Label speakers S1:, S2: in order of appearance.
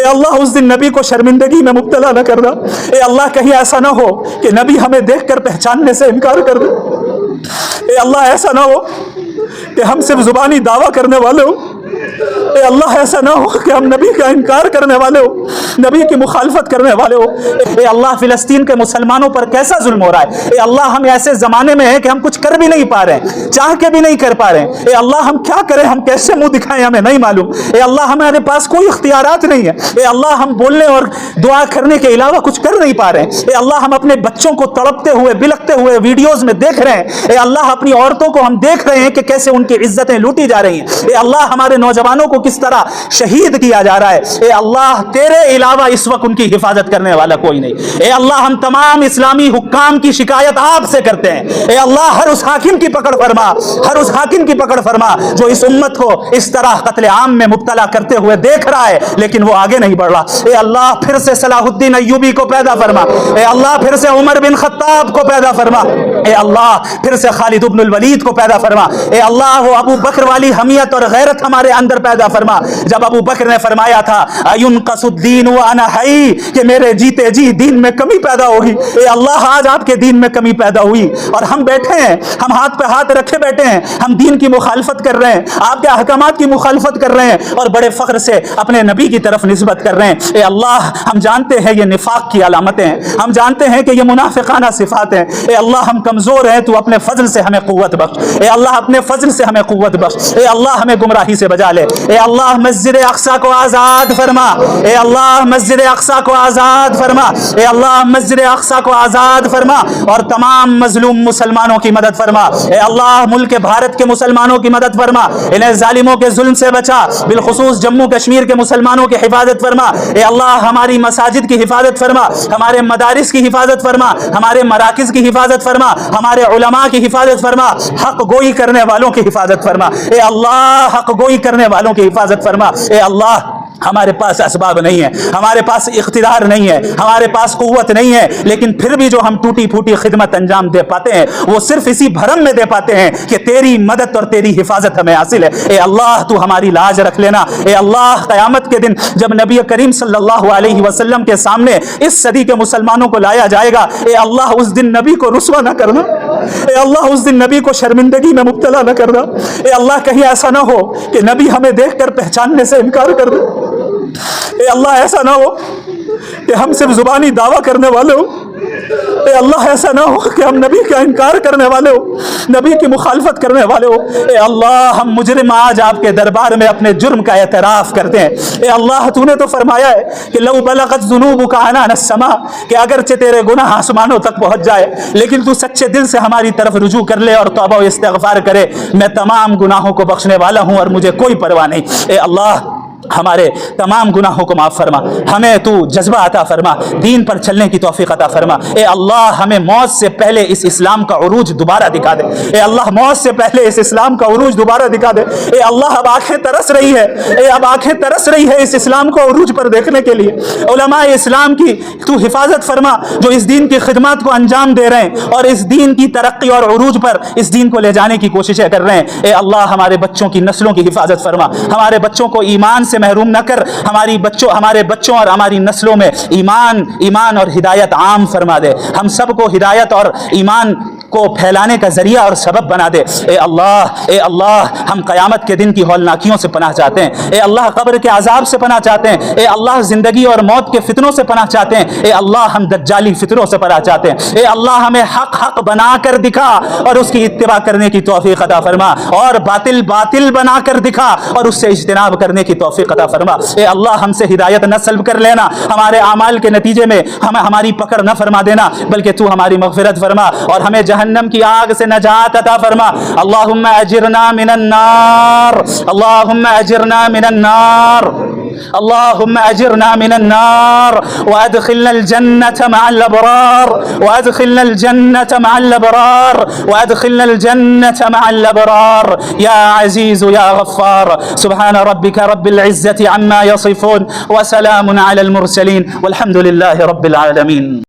S1: اللہ اس دن نبی کو شرمندگی میں مبتلا نہ کرنا۔ اے اللہ کہیں ایسا نہ ہو کہ نبی ہمیں دیکھ کر پہچاننے سے انکار کر دے۔ اے اللہ ایسا نہ ہو کہ ہم صرف زبانی دعویٰ کرنے والے ہوں۔ اے اللہ ایسا نہ ہو کہ ہم نبی کا انکار کرنے والے ہو، نبی کی مخالفت کرنے والے ہو۔ اے اللہ فلسطین کے مسلمانوں پر کیسا ظلم ہو رہا ہے۔ اے اللہ ہم ایسے زمانے میں ہیں کہ ہم کچھ کر بھی نہیں پا رہے ہیں، چاہ کے بھی نہیں کر پا رہے ہیں۔ اے اللہ ہم کیا کریں، ہم کیسے منہ دکھائیں ہمیں نہیں معلوم۔ اے اللہ ہمارے پاس کوئی اختیارات نہیں ہے۔ اے اللہ ہم بولنے اور دعا کرنے کے علاوہ کچھ کر نہیں پا رہے ہیں۔ اے اللہ ہم اپنے بچوں کو تڑپتے ہوئے بلکتے ہوئے ویڈیوز میں دیکھ رہے ہیں۔ اے اللہ اپنی عورتوں کو ہم دیکھ رہے ہیں کہ کیسے ان کی عزتیں لوٹی جا رہی ہیں۔ اے اللہ ہمارے نوجوانوں کو کس طرح شہید کیا جا رہا ہے۔ اے اللہ تیرے علاوہ اس وقت ان کی حفاظت کرنے والا کوئی نہیں۔ اے اللہ ہم تمام اسلامی حکام کی شکایت آپ سے کرتے ہیں۔ اے اللہ ہر اس حاکم کی پکڑ فرما، ہر اس حاکم کی پکڑ فرما جو اس امت کو اس طرح قتل عام میں مبتلا کرتے ہوئے دیکھ رہا ہے لیکن وہ آگے نہیں بڑھ رہا۔ اے اللہ پھر سے صلاح الدین ایوبی کو پیدا فرما۔ اے اللہ پھر سے عمر بن خطاب کو پیدا فرما۔ اے اللہ پھر سے خالد بن الولید کو پیدا فرما۔ اے اللہ وہ ابو بکر والی حمیت اور غیرت ہمارے اندر پیدا فرما جب ابو بکر نے فرمایا تھا اَيُنْقَصُ الدِّينُ وَأَنَا حَيٌّ کہ میرے جیتے جی دین میں کمی پیدا ہوگی۔ اے اللہ آج آپ کے دین میں کمی پیدا ہوئی اور ہم بیٹھے ہیں، ہم ہاتھ پہ ہاتھ رکھے بیٹھے ہیں، ہم دین کی مخالفت کر رہے ہیں، آپ کے احکامات کی مخالفت کر رہے ہیں اور بڑے فخر سے اپنے نبی کی طرف نسبت کر رہے ہیں۔ اے اللہ ہم جانتے ہیں یہ نفاق کی علامتیں ہیں، ہم جانتے ہیں کہ یہ منافقانہ صفات ہیں۔ اے اللہ ہم کمزور ہیں، تو اپنے فضل سے ہمیں قوت بخش۔ اے اللہ اپنے فضل سے ہمیں قوت بخش۔ اے اللہ ہمیں گمراہی سے بچا لے۔ اے اللہ مسجد اقصی کو آزاد فرما۔ اے اللہ مسجد اقصی کو آزاد فرما۔ اے اللہ مسجد اقصی کو آزاد فرما اور تمام مظلوم مسلمانوں کی مدد فرما۔ اے اللہ ملک بھارت کے مسلمانوں کی مدد فرما، انہیں ظالموں کے ظلم سے بچا، بالخصوص جموں کشمیر کے مسلمانوں کی حفاظت فرما۔ اے اللہ ہماری مساجد کی حفاظت فرما، ہمارے مدارس کی حفاظت فرما، ہمارے مراکز کی حفاظت فرما، ہمارے علماء کی حفاظت فرما، حق گوئی کرنے والوں کی حفاظت فرما۔ اے اللہ حق گوئی کرنے والوں کی حفاظت فرما۔ اے اللہ ہمارے پاس اسباب نہیں ہے، ہمارے پاس اقتدار نہیں ہے، ہمارے پاس قوت نہیں ہے، لیکن پھر بھی جو ہم ٹوٹی پھوٹی خدمت انجام دے پاتے ہیں وہ صرف اسی بھرم میں دے پاتے ہیں کہ تیری مدد اور تیری حفاظت ہمیں حاصل ہے۔ اے اللہ تو ہماری لاج رکھ لینا۔ اے اللہ قیامت کے دن جب نبی کریم صلی اللہ علیہ وسلم کے سامنے اس صدی کے مسلمانوں کو لایا جائے گا، اے اللہ اس دن نبی کو رسوا نہ کرنا، اے اللہ اس دن نبی کو شرمندگی میں مبتلا نہ کرنا۔ اے اللہ کہیں ایسا نہ ہو کہ نبی ہمیں دیکھ کر پہچاننے سے انکار کر دے۔ اے اللہ ایسا نہ ہو کہ ہم صرف زبانی دعویٰ کرنے والے ہوں۔ اے اللہ ایسا نہ ہو کہ ہم نبی کا انکار کرنے والے ہو، نبی کی مخالفت کرنے والے ہو۔ اے اللہ ہم مجرم آج آپ کے دربار میں اپنے جرم کا اعتراف کرتے ہیں۔ اے اللہ تو نے تو فرمایا ہے کہ لو بلغت ذنوبک عنان السماء کہ اگرچہ تیرے گناہ آسمانوں تک پہنچ جائے لیکن تو سچے دل سے ہماری طرف رجوع کر لے اور توبہ و استغفار کرے، میں تمام گناہوں کو بخشنے والا ہوں اور مجھے کوئی پرواہ نہیں۔ اے اللہ ہمارے تمام گناہوں کو معاف فرما، ہمیں تو جذبہ عطا فرما، دین پر چلنے کی توفیق عطا فرما۔ اے اللہ ہمیں موت سے پہلے اس اسلام کا عروج دوبارہ دکھا دے۔ اے اللہ موت سے پہلے اس اسلام کا عروج دوبارہ دکھا دے۔ اے اللہ اب آنکھیں ترس رہی ہے، اے اب آنکھیں ترس رہی ہے اس اسلام کو عروج پر دیکھنے کے لیے۔ علماء اسلام کی تو حفاظت فرما جو اس دین کی خدمات کو انجام دے رہے ہیں اور اس دین کی ترقی اور عروج پر اس دین کو لے جانے کی کوششیں کر رہے ہیں۔ اے اللہ ہمارے بچوں کی نسلوں کی حفاظت فرما، ہمارے بچوں کو ایمان سے محروم نہ کر، ہمارے بچوں اور ہماری نسلوں میں ایمان اور ہدایت عام فرما دے، ہم سب کو ہدایت اور ایمان کو پھیلانے کا ذریعہ اور سبب بنا دے۔ اے اللہ ہم قیامت کے دن کی ہولناکیوں سے پناہ چاہتے ہیں۔ اے اللہ قبر کے عذاب سے پناہ چاہتے ہیں۔ اے اللہ زندگی اور موت کے فتنوں سے پناہ چاہتے ہیں۔ اے اللہ ہم دجالی فتنوں سے پناہ چاہتے ہیں۔ اے اللہ ہمیں حق بنا کر دکھا اور اس کی اتباع کرنے کی توفیق عطا فرما، اور باطل بنا کر دکھا اور اس سے اجتناب کرنے کی توفیق عطا فرما۔ اے اللہ ہم سے ہدایت نہ سلب کر لینا، ہمارے اعمال کے نتیجے میں ہماری پکڑ نہ فرما دینا، بلکہ تو ہماری مغفرت فرما اور ہمیں جہنم کی آگ سے نجات عطا فرما۔ اللہم اجرنا من النار، اللہم اجرنا من النار، اللهم اجرنا من النار وادخلنا الجنة مع الابرار، وادخلنا الجنة مع الابرار، وادخلنا الجنة مع الابرار يا عزيز يا غفار۔ سبحان ربك رب العزة عما يصفون وسلام على المرسلين والحمد لله رب العالمين۔